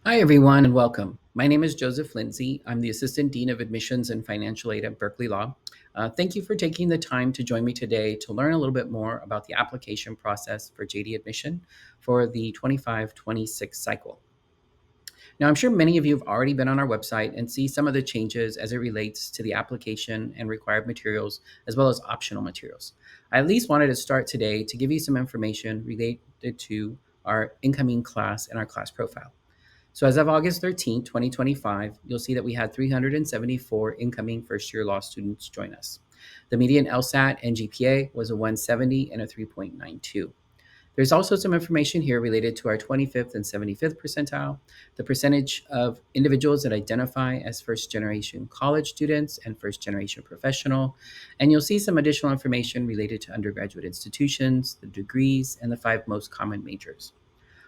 Hi, everyone, and welcome. My name is Joseph Lindsay. I'm the Assistant Dean of Admissions and Financial Aid at Berkeley Law. Thank you for taking the time to join me today to learn a little bit more about the application process for JD admission for the 25-26 cycle. Now, I'm sure many of you have already been on our website and see some of the changes as it relates to the application and required materials, as well as optional materials. I at least wanted to start today to give you some information related to our incoming class and our class profile. So as of August 13th, 2025, you'll see that we had 374 incoming first-year law students join us. The median LSAT and GPA was a 170 and a 3.92. There's also some information here related to our 25th and 75th percentile, the percentage of individuals that identify as first-generation college students and first-generation professional, and you'll see some additional information related to undergraduate institutions, the degrees, and the 5 most common majors.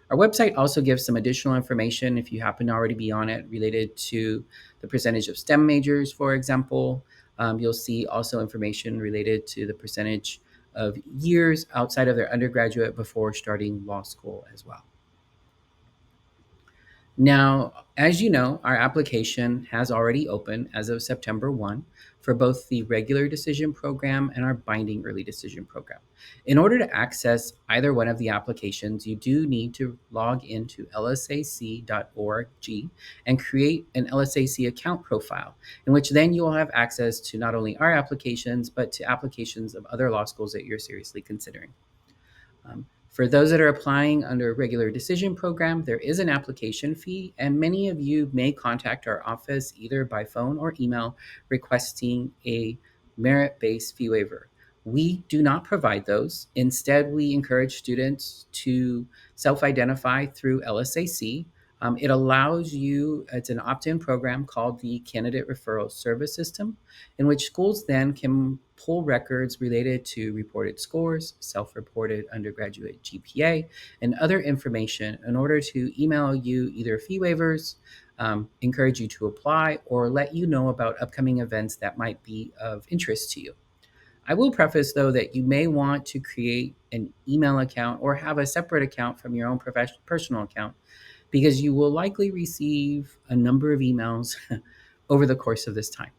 Our website also gives some additional information, if you happen to already be on it, related to the percentage of STEM majors, for example. You'll see also information related to the percentage of years outside of their undergraduate before starting law school as well. Now, as you know, our application has already opened as of September 1 for both the regular decision program and our binding early decision program. In order to access either one of the applications, you do need to log into lsac.org and create an LSAC account profile, in which then you will have access to not only our applications, but to applications of other law schools that you're seriously considering. For those that are applying under a regular decision program, there is an application fee, and many of you may contact our office either by phone or email requesting a merit-based fee waiver. We do not provide those. Instead, we encourage students to self-identify through LSAC. It allows you, it's an opt-in program called the Candidate Referral Service System, in which schools then can pull records related to reported scores, self-reported undergraduate GPA, and other information in order to email you either fee waivers, encourage you to apply, or let you know about upcoming events that might be of interest to you. I will preface, though, that you may want to create an email account or have a separate account from your own personal account, because you will likely receive a number of emails over the course of this time.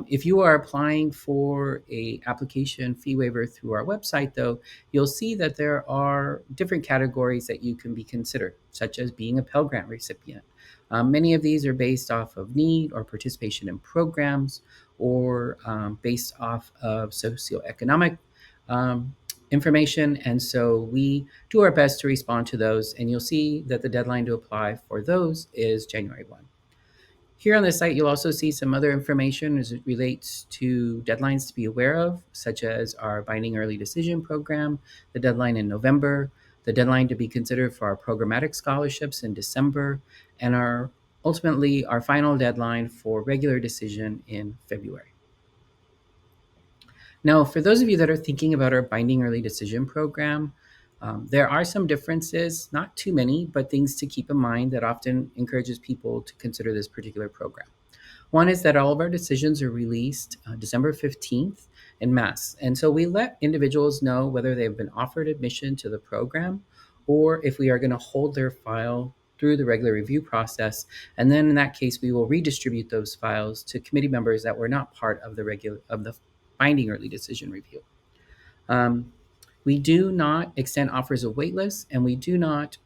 If you are applying for a application fee waiver through our website, though, you'll see that there are different categories that you can be considered, such as being a Pell Grant recipient. Many of these are based off of need or participation in programs, or based off of socioeconomic information. And so we do our best to respond to those, and you'll see that the deadline to apply for those is January 1. Here on the site, you'll also see some other information as it relates to deadlines to be aware of, such as our binding early decision program, the deadline in November, the deadline to be considered for our programmatic scholarships in December, and ultimately our final deadline for regular decision in February. Now, for those of you that are thinking about our binding early decision program, there are some differences, not too many, but things to keep in mind that often encourages people to consider this particular program. One is that all of our decisions are released December 15th en masse. And so we let individuals know whether they've been offered admission to the program or if we are going to hold their file through the regular review process. And then in that case, we will redistribute those files to committee members that were not part of the binding early decision review. We do not extend offers of waitlist, and we do not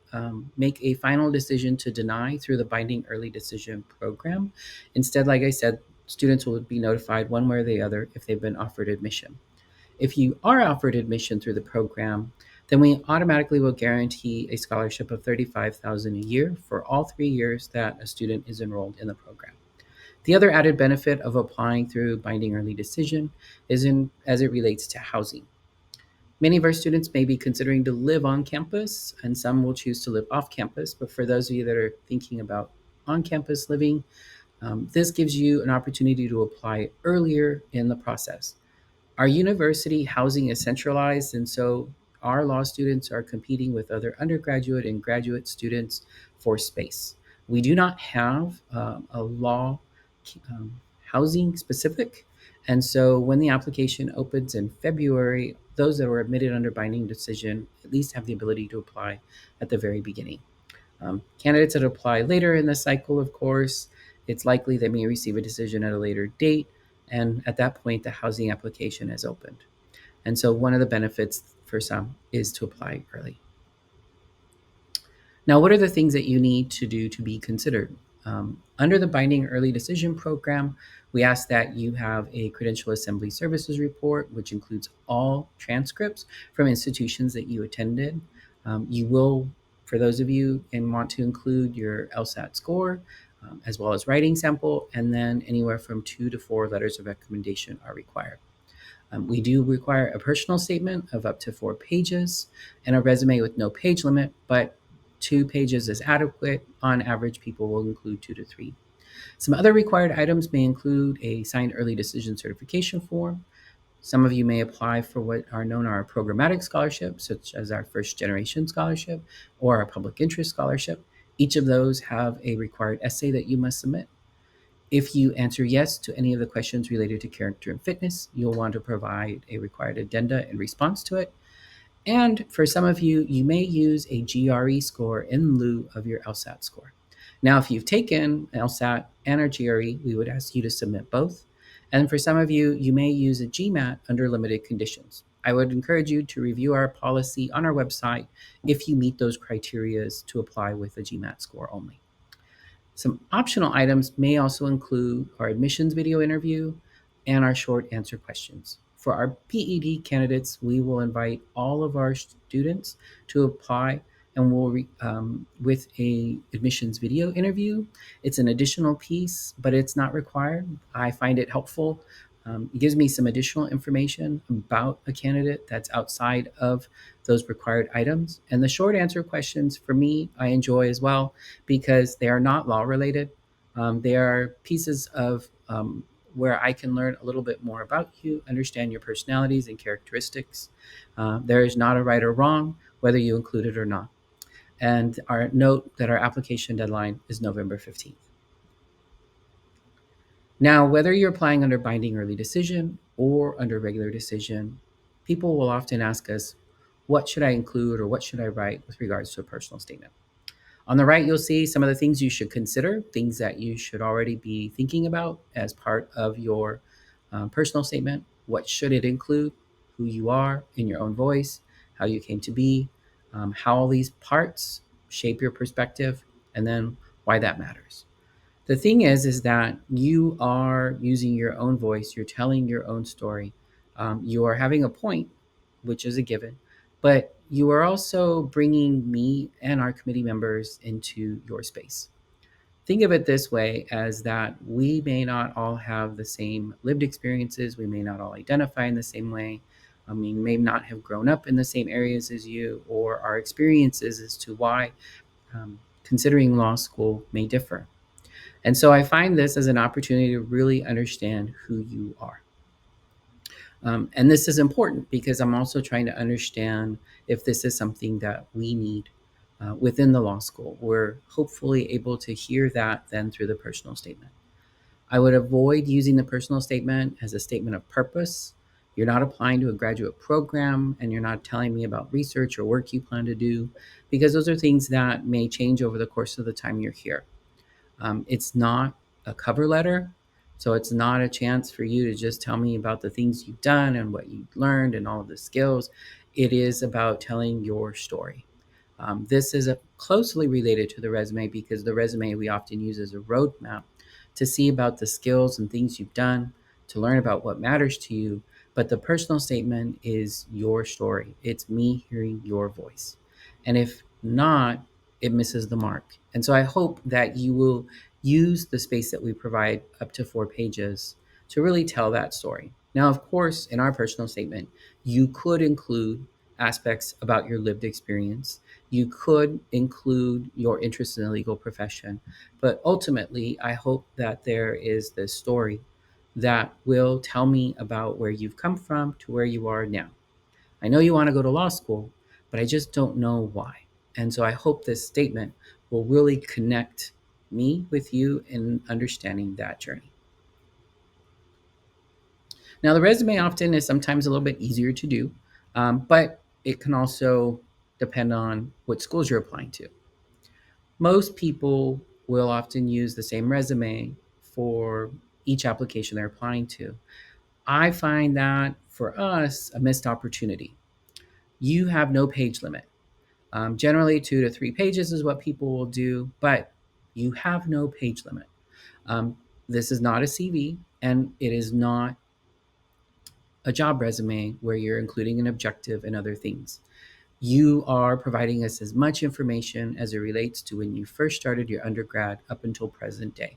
make a final decision to deny through the binding early decision program. Instead, like I said, students will be notified one way or the other if they've been offered admission. If you are offered admission through the program, then we automatically will guarantee a scholarship of $35,000 a year for all 3 years that a student is enrolled in the program. The other added benefit of applying through binding early decision is as it relates to housing. Many of our students may be considering to live on campus, and some will choose to live off campus. But for those of you that are thinking about on campus living, this gives you an opportunity to apply earlier in the process. Our university housing is centralized, and so our law students are competing with other undergraduate and graduate students for space. We do not have a law housing specific. And so when the application opens in February, those that were admitted under binding decision at least have the ability to apply at the very beginning. Candidates that apply later in the cycle, of course, it's likely they may receive a decision at a later date, and at that point, the housing application is opened. And so, one of the benefits for some is to apply early. Now, what are the things that you need to do to be considered? Under the Binding Early Decision Program, we ask that you have a Credential Assembly Services report, which includes all transcripts from institutions that you attended. You will, for those of you, and want to include your LSAT score, as well as writing sample, and then anywhere from 2 to 4 letters of recommendation are required. We do require a personal statement of up to 4 pages and a resume with no page limit, but 2 pages is adequate. On average, people will include 2 to 3. Some other required items may include a signed early decision certification form. Some of you may apply for what are known as our programmatic scholarships, such as our first generation scholarship or our public interest scholarship. Each of those have a required essay that you must submit. If you answer yes to any of the questions related to character and fitness, you'll want to provide a required addenda in response to it. And for some of you, you may use a GRE score in lieu of your LSAT score. Now, if you've taken LSAT and a GRE, we would ask you to submit both. And for some of you, you may use a GMAT under limited conditions. I would encourage you to review our policy on our website if you meet those criteria to apply with a GMAT score only. Some optional items may also include our admissions video interview and our short answer questions. For our PED candidates, we will invite all of our students to apply and with a admissions video interview. It's an additional piece, but it's not required. I find it helpful. It gives me some additional information about a candidate that's outside of those required items. And the short answer questions for me, I enjoy as well because they are not law related. They are pieces of where I can learn a little bit more about you, understand your personalities and characteristics. There is not a right or wrong, whether you include it or not. And our note that our application deadline is November 15th. Now, whether you're applying under binding early decision or under regular decision, people will often ask us, what should I include or what should I write with regards to a personal statement? On the right, you'll see some of the things you should consider, things that you should already be thinking about as part of your personal statement. What should it include? Who you are in your own voice, how you came to be, how all these parts shape your perspective, and then why that matters. The thing is that you are using your own voice, you're telling your own story, you are having a point, which is a given, but you are also bringing me and our committee members into your space. Think of it this way as that we may not all have the same lived experiences, we may not all identify in the same way, we may not have grown up in the same areas as you, or our experiences as to why considering law school may differ. And so I find this as an opportunity to really understand who you are. And this is important because I'm also trying to understand if this is something that we need within the law school. We're hopefully able to hear that then through the personal statement. I would avoid using the personal statement as a statement of purpose. You're not applying to a graduate program and you're not telling me about research or work you plan to do, because those are things that may change over the course of the time you're here. It's not a cover letter, so it's not a chance for you to just tell me about the things you've done and what you've learned and all of the skills. It is about telling your story. This is closely related to the resume because the resume we often use as a roadmap to see about the skills and things you've done, to learn about what matters to you. But the personal statement is your story. It's me hearing your voice. And if not, it misses the mark. And so I hope that you will use the space that we provide up to 4 pages to really tell that story. Now, of course, in our personal statement, you could include aspects about your lived experience. You could include your interest in the legal profession. But ultimately, I hope that there is this story that will tell me about where you've come from to where you are now. I know you want to go to law school, but I just don't know why. And so I hope this statement will really connect me with you in understanding that journey. Now, the resume often is sometimes a little bit easier to do, but it can also depend on what schools you're applying to. Most people will often use the same resume for each application they're applying to. I find that for us a missed opportunity. You have no page limit. Generally, 2 to 3 pages is what people will do, but you have no page limit. Um, this is not a CV, and it is not a job resume where you're including an objective and other things. You are providing us as much information as it relates to when you first started your undergrad up until present day.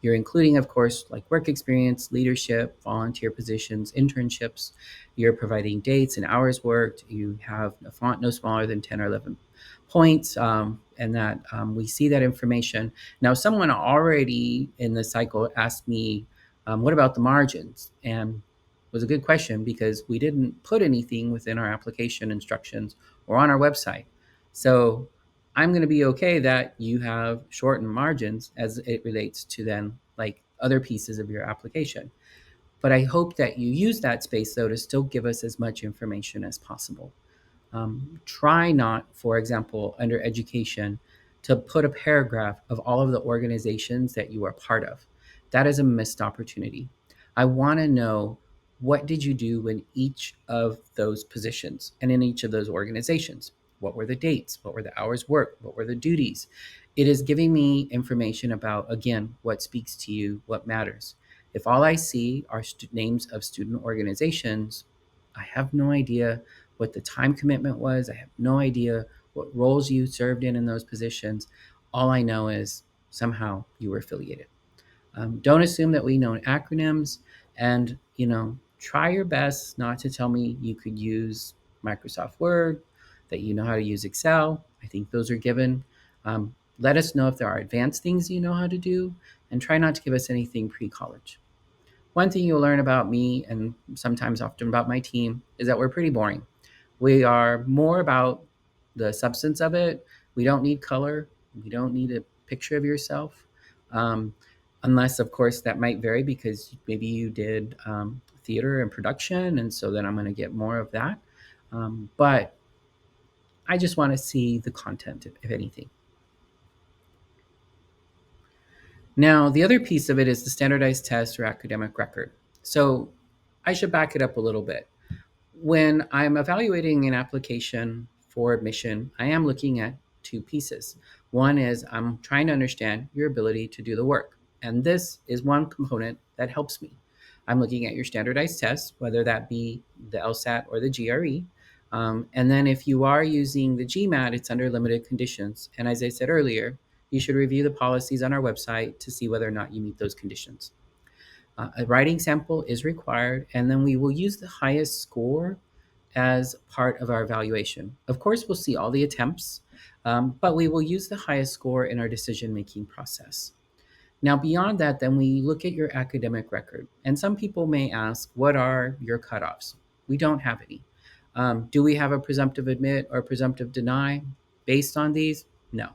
You're including, of course, like work experience, leadership, volunteer positions, internships. You're providing dates and hours worked. You have a font no smaller than 10 or 11 points, and that we see that information. Now, someone already in the cycle asked me, what about the margins? And it was a good question because we didn't put anything within our application instructions or on our website. So I'm going to be okay that you have shortened margins as it relates to then like other pieces of your application. But I hope that you use that space though to still give us as much information as possible. Try not, for example, under education, to put a paragraph of all of the organizations that you are part of. That is a missed opportunity. I want to know what did you do in each of those positions and in each of those organizations? What were the dates? What were the hours worked? What were the duties? It is giving me information about, again, what speaks to you, what matters. If all I see are names of student organizations, I have no idea what the time commitment was. I have no idea what roles you served in those positions. All I know is somehow you were affiliated. Don't assume that we know acronyms, and try your best not to tell me you could use Microsoft Word, that you know how to use Excel. I think those are given. Let us know if there are advanced things you know how to do, and try not to give us anything pre-college. One thing you'll learn about me and sometimes often about my team is that we're pretty boring. We are more about the substance of it. We don't need color. We don't need a picture of yourself. Um, Unless, of course, that might vary because maybe you did theater and production. And so then I'm going to get more of that. But I just want to see the content, if anything. Now, the other piece of it is the standardized test or academic record. So I should back it up a little bit. When I'm evaluating an application for admission, I am looking at two pieces. One is I'm trying to understand your ability to do the work. And this is one component that helps me. I'm looking at your standardized tests, whether that be the LSAT or the GRE. And then if you are using the GMAT, it's under limited conditions. And as I said earlier, you should review the policies on our website to see whether or not you meet those conditions. A writing sample is required, and then we will use the highest score as part of our evaluation. Of course, we'll see all the attempts, but we will use the highest score in our decision-making process. Now, beyond that, then we look at your academic record. And some people may ask, what are your cutoffs? We don't have any. Do we have a presumptive admit or presumptive deny based on these? No.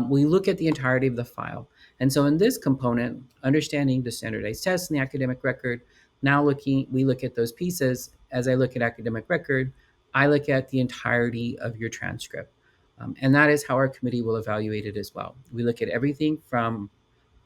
We look at the entirety of the file. And so in this component, understanding the standardized tests and the academic record, we look at those pieces. As I look at academic record, I look at the entirety of your transcript. And that is how our committee will evaluate it as well. We look at everything from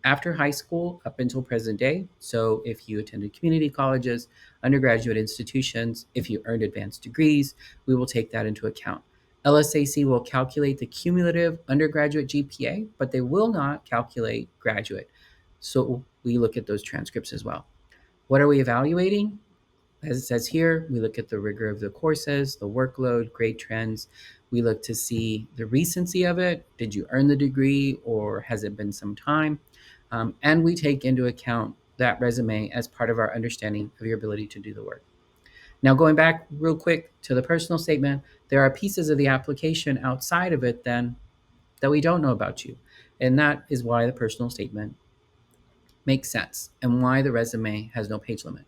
after high school up until present day. So if you attended community colleges, undergraduate institutions, if you earned advanced degrees, we will take that into account. LSAC will calculate the cumulative undergraduate GPA, but they will not calculate graduate. So we look at those transcripts as well. What are we evaluating? As it says here, we look at the rigor of the courses, the workload, grade trends. We look to see the recency of it. Did you earn the degree or has it been some time? And we take into account that resume as part of our understanding of your ability to do the work. Now, going back real quick to the personal statement, there are pieces of the application outside of it then that we don't know about you. And that is why the personal statement makes sense and why the resume has no page limit.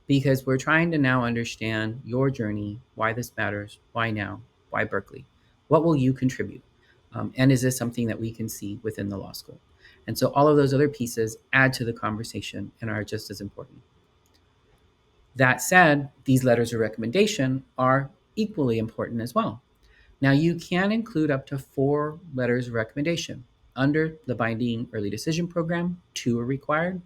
Because we're trying to now understand your journey, why this matters, why now, why Berkeley, what will you contribute? And is this something that we can see within the law school? And so all of those other pieces add to the conversation and are just as important. That said, these letters of recommendation are equally important as well. Now, you can include up to 4 letters of recommendation. Under the binding early decision program, 2 are required.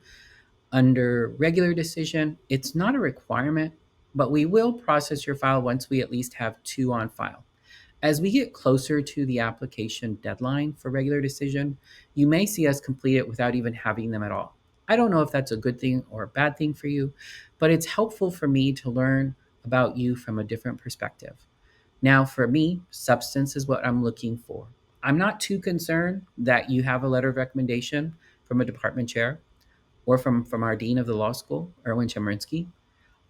Under regular decision, it's not a requirement, but we will process your file once we at least have 2 on file. As we get closer to the application deadline for regular decision, you may see us complete it without even having them at all. I don't know if that's a good thing or a bad thing for you, but it's helpful for me to learn about you from a different perspective. Now, for me, substance is what I'm looking for. I'm not too concerned that you have a letter of recommendation from a department chair or from our dean of the law school, Erwin Chemerinsky.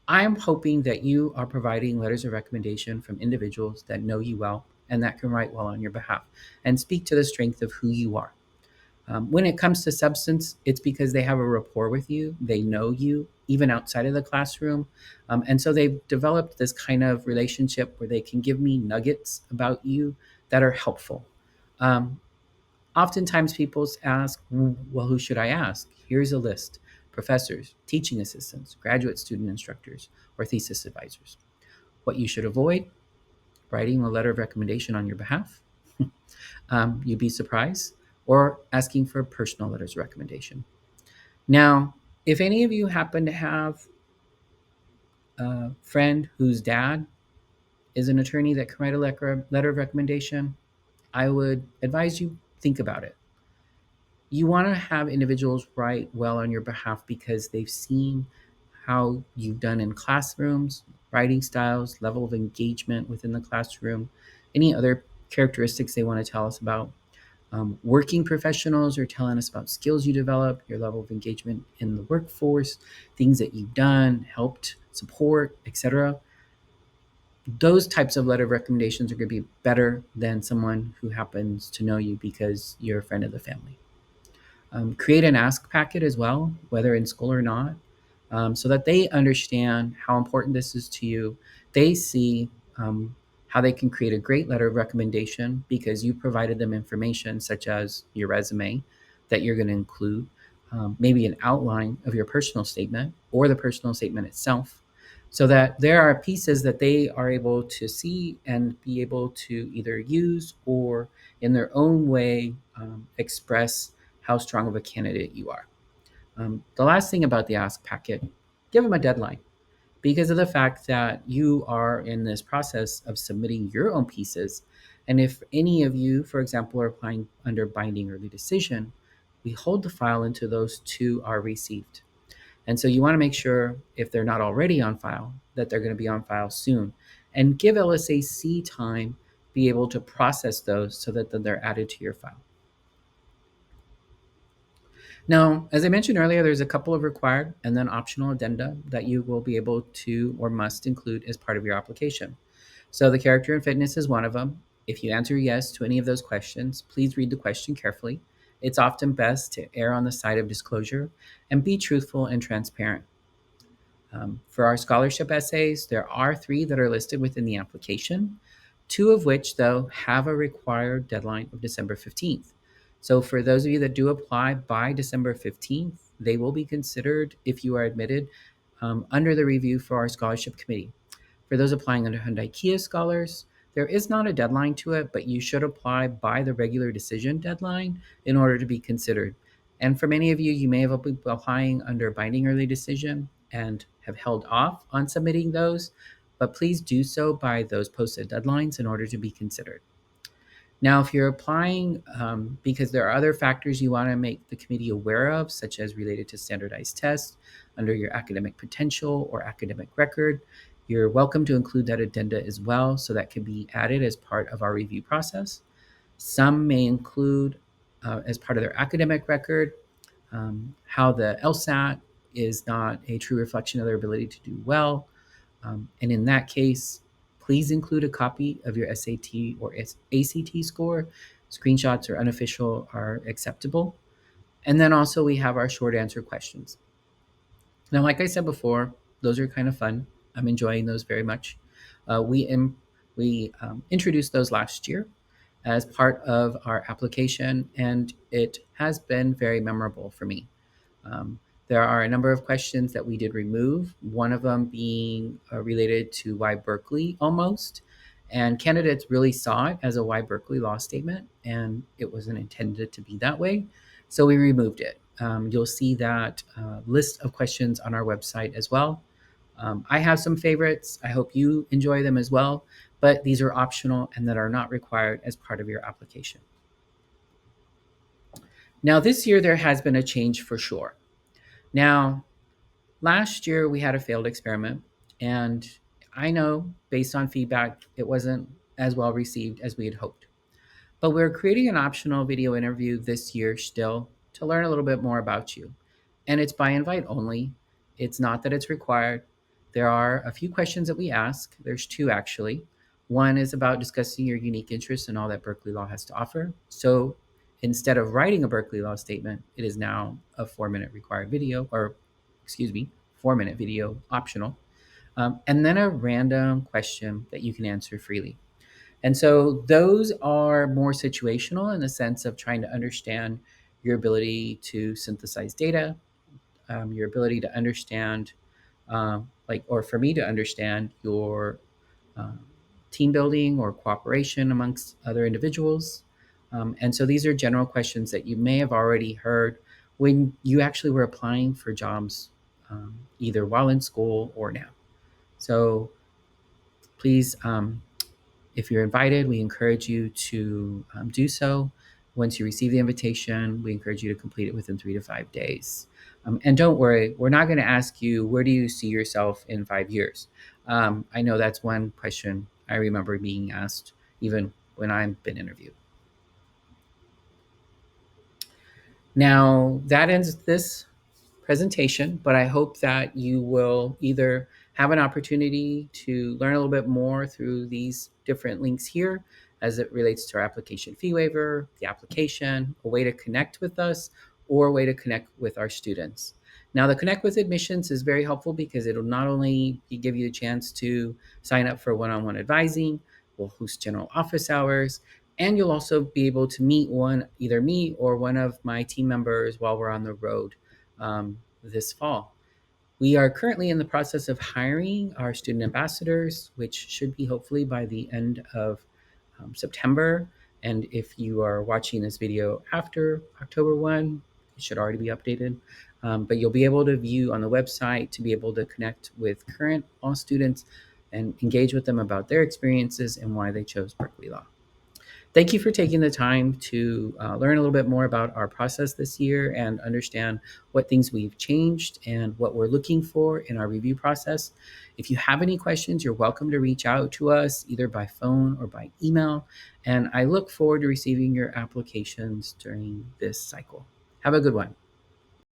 I'm hoping that you are providing letters of recommendation from individuals that know you well and that can write well on your behalf and speak to the strength of who you are. When it comes to substance, it's because they have a rapport with you, they know you, even outside of the classroom. And so they've developed this kind of relationship where they can give me nuggets about you that are helpful. Um, Oftentimes, people ask, well, who should I ask? Here's a list: professors, teaching assistants, graduate student instructors, or thesis advisors. What you should avoid: writing a letter of recommendation on your behalf. You'd be surprised, or asking for personal letters of recommendation. Now, if any of you happen to have a friend whose dad is an attorney that can write a letter of recommendation, I would advise you think about it. You want to have individuals write well on your behalf because they've seen how you've done in classrooms, writing styles, level of engagement within the classroom, any other characteristics they want to tell us about. Working professionals are telling us about skills you develop, your level of engagement in the workforce, things that you've done, helped, support, etc. Those types of letter of recommendations are going to be better than someone who happens to know you because you're a friend of the family. Create an ask packet as well, whether in school or not, so that they understand how important this is to you. They see how they can create a great letter of recommendation because you provided them information such as your resume that you're going to include, maybe an outline of your personal statement or the personal statement itself, so that there are pieces that they are able to see and be able to either use or in their own way express how strong of a candidate you are. The last thing about the ask packet: give them a deadline because of the fact that you are in this process of submitting your own pieces. And if any of you, for example, are applying under binding early decision, we hold the file until those 2 are received. And so you want to make sure, if they're not already on file, that they're going to be on file soon. And give LSAC time be able to process those so that then they're added to your file. Now, as I mentioned earlier, there's a couple of required and then optional addenda that you will be able to or must include as part of your application. So the character and fitness is one of them. If you answer yes to any of those questions, please read the question carefully. It's often best to err on the side of disclosure and be truthful and transparent. For our scholarship essays, there are 3 that are listed within the application, 2 of which, though, have a required deadline of December 15th. So for those of you that do apply by December 15th, they will be considered, if you are admitted, under the review for our scholarship committee. For those applying under Hyundai Kia Scholars, there is not a deadline to it, but you should apply by the regular decision deadline in order to be considered. And for many of you, you may have been applying under binding early decision and have held off on submitting those, but please do so by those posted deadlines in order to be considered. Now, if you're applying because there are other factors you want to make the committee aware of, such as related to standardized tests under your academic potential or academic record, you're welcome to include that addenda as well, so that can be added as part of our review process. Some may include, as part of their academic record, how the LSAT is not a true reflection of their ability to do well. And in that case, please include a copy of your SAT or ACT score. Screenshots or unofficial are acceptable. And then also we have our short answer questions. Now, like I said before, those are kind of fun. I'm enjoying those very much. We introduced those last year as part of our application, and it has been very memorable for me. There are a number of questions that we did remove, one of them being related to why Berkeley almost. And candidates really saw it as a Why Berkeley Law statement, and it wasn't intended to be that way. So we removed it. You'll see that list of questions on our website as well. I have some favorites. I hope you enjoy them as well, but these are optional and that are not required as part of your application. Now, this year there has been a change for sure. Now, last year we had a failed experiment, and I know based on feedback, it wasn't as well received as we had hoped. But we're creating an optional video interview this year still to learn a little bit more about you. And it's by invite only. It's not that it's required. There are a few questions that we ask. There's two actually. One is about discussing your unique interests and all that Berkeley Law has to offer. So instead of writing a Berkeley Law statement, it is now a 4-minute required video, or excuse me, 4-minute video optional. And then a random question that you can answer freely. And so those are more situational in the sense of trying to understand your ability to synthesize data, your ability to understand, or for me to understand your um, team building or cooperation amongst other individuals. And so these are general questions that you may have already heard when you actually were applying for jobs, either while in school or now. So please, if you're invited, we encourage you to do so. Once you receive the invitation, we encourage you to complete it within 3 to 5 days. And don't worry, we're not going to ask you, where do you see yourself in 5 years? I know that's one question I remember being asked even when I've been interviewed. Now, that ends this presentation, but I hope that you will either have an opportunity to learn a little bit more through these different links here as it relates to our application fee waiver, the application, a way to connect with us, or a way to connect with our students. Now, the Connect with Admissions is very helpful because it'll not only give you a chance to sign up for one-on-one advising, we'll host general office hours, and you'll also be able to meet either me or one of my team members while we're on the road this fall. We are currently in the process of hiring our student ambassadors, which should be hopefully by the end of September. And if you are watching this video after October 1, it should already be updated. But you'll be able to view on the website to be able to connect with current law students and engage with them about their experiences and why they chose Berkeley Law. Thank you for taking the time to learn a little bit more about our process this year and understand what things we've changed and what we're looking for in our review process. If you have any questions, you're welcome to reach out to us either by phone or by email. And I look forward to receiving your applications during this cycle. Have a good one.